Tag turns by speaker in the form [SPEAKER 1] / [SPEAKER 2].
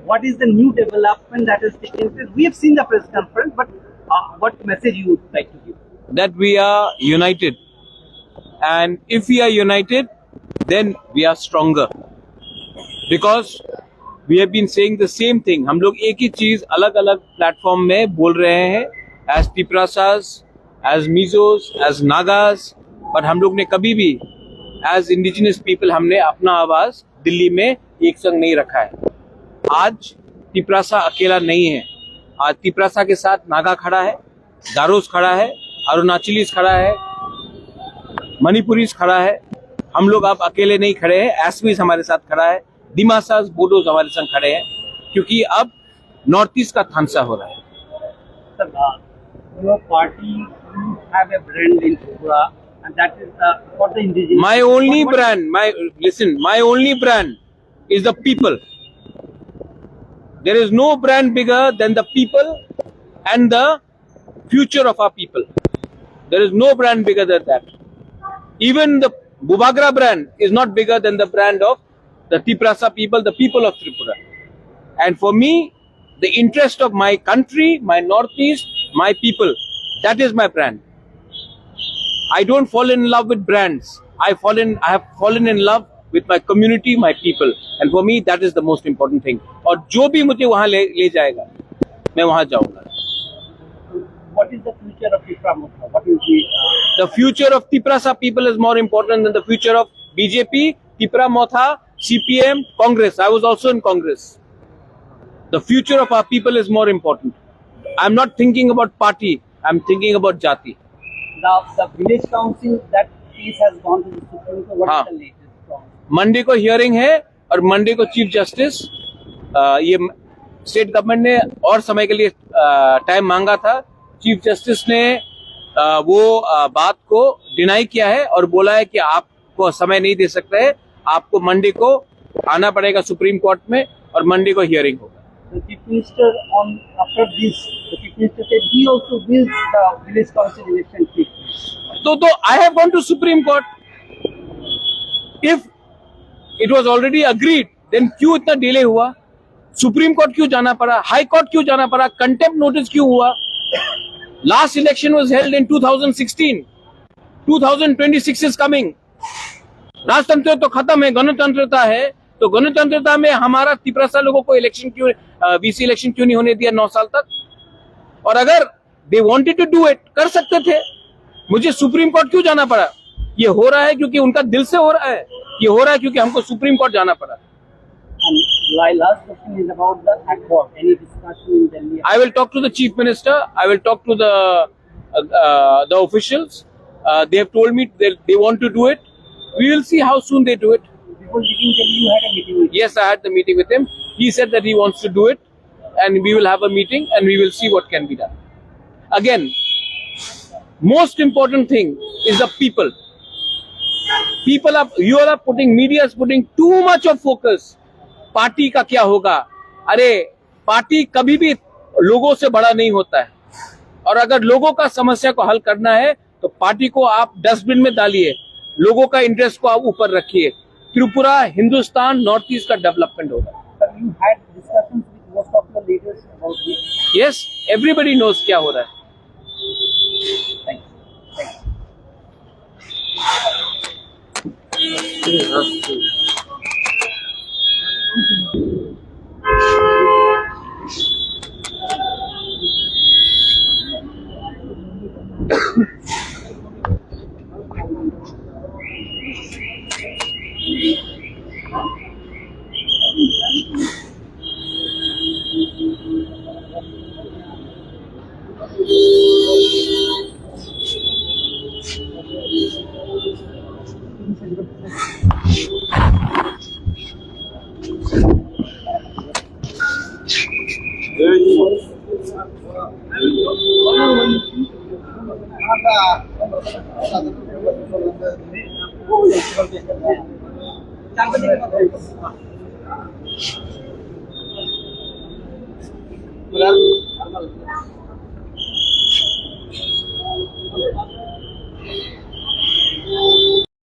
[SPEAKER 1] What is the new development that has taken place? We have seen the press conference, but what message you would like to give?
[SPEAKER 2] That we are united, and if we are united, then we are stronger, because we have been saying the same thing. हम लोग एक ही चीज अलग अलग platform में बोल रहे हैं, as Tiprasas, as Mizos, as Nagas, but हम लोग ने कभी भी as indigenous people हमने अपना आवाज दिल्ली में एक संग नहीं रखा है। आज तिपरासा अकेला नहीं है, आज तिपरासा के साथ नागा खड़ा है, गारोस खड़ा है, अरुणाचलीस खड़ा है, मणिपुरीस खड़ा है। हम लोग अब अकेले नहीं खड़े हैं, एसपीस हमारे साथ खड़ा है, दिमासास बोडोज हमारे संग खड़े हैं, क्योंकि अब नॉर्थ ईस्ट का थानसा हो रहा है।
[SPEAKER 1] Your party have a brand in Tripura, and that is for the indigenous.
[SPEAKER 2] My only brand, my only brand is the people. There is no brand bigger than the people and the future of our people. There is no brand bigger than that. Even the Bubagra brand is not bigger than the brand of the Tiprasa people, the people of Tripura. And for me, the interest of my country, my northeast, my people, that is my brand. I don't fall in love with brands. I have fallen in love with my community, my people, and for me that is the most important thing. और जो भी मुझे वहाँ ले जाएगा, मैं वहाँ जाऊँगा.
[SPEAKER 1] What is the future of Tipra Motha? What will be?
[SPEAKER 2] The future of Tiprasa people is more important than the future of BJP, Tipra Motha, CPM, Congress. I was also in Congress. The future of our people is more important. I'm not thinking about party. I'm thinking about jati.
[SPEAKER 1] The village council, that case has gone to the Supreme Court. What is the latest?
[SPEAKER 2] Monday को hearing है और Monday को chief justice, ये state government ने और समय के लिए टाइम मांगा था। चीफ जस्टिस ने वो बात को डिनाई किया है और बोला है कि आपको समय नहीं दे सकते हैं, आपको मंडे को आना पड़ेगा सुप्रीम कोर्ट में और मंडे को हियरिंग होगा।
[SPEAKER 1] The Chief Minister after this, the Chief Minister said he also wills the village council election take place.
[SPEAKER 2] तो I have gone to Supreme Court. If it was already agreed, then क्यों इतना delay हुआ? Supreme court क्यों जाना पड़ा? High court क्यों जाना पड़ा? कंटेम्प्ट नोटिस क्यों हुआ? Last election was held in 2016. 2026 is coming. राजतंत्र तो खत्म है, गणतंत्रता है। तो गणतंत्रता में हमारा तिपरासा लोगों को इलेक्शन क्यों, वीसी इलेक्शन क्यों नहीं होने दिया 9 साल तक? और अगर they wanted to do it, कर सकते थे। मुझे सुप्रीम कोर्ट क्यों जाना पड़ा? ये हो रहा है क्योंकि उनका दिल से हो रहा है, ये हो रहा है क्योंकि हमको सुप्रीम कोर्ट जाना पड़ा।
[SPEAKER 1] My last question is about the accord. Any discussion in Delhi?
[SPEAKER 2] I will talk to the chief minister. I will talk to the officials. They have told me they want to do it. We will see how soon they do it.
[SPEAKER 1] Before leaving Delhi, you had a meeting with him.
[SPEAKER 2] Yes, I had the meeting with him. He said that he wants to do it, and we will have a meeting and we will see what can be done. Again, most important thing is the people. Media is putting too much of focus. Party का क्या होगा? अरे party कभी भी लोगों से बड़ा नहीं होता है, और अगर लोगों का समस्या को हल करना है तो पार्टी को आप डस्टबिन में डालिए, लोगों का इंटरेस्ट को आप ऊपर रखिए। त्रिपुरा, हिंदुस्तान, नॉर्थ ईस्ट का डेवलपमेंट होगा।
[SPEAKER 1] You had discussions with most of your leaders about this?
[SPEAKER 2] Yes, everybody knows क्या हो रहा है।
[SPEAKER 1] Thank you. Well,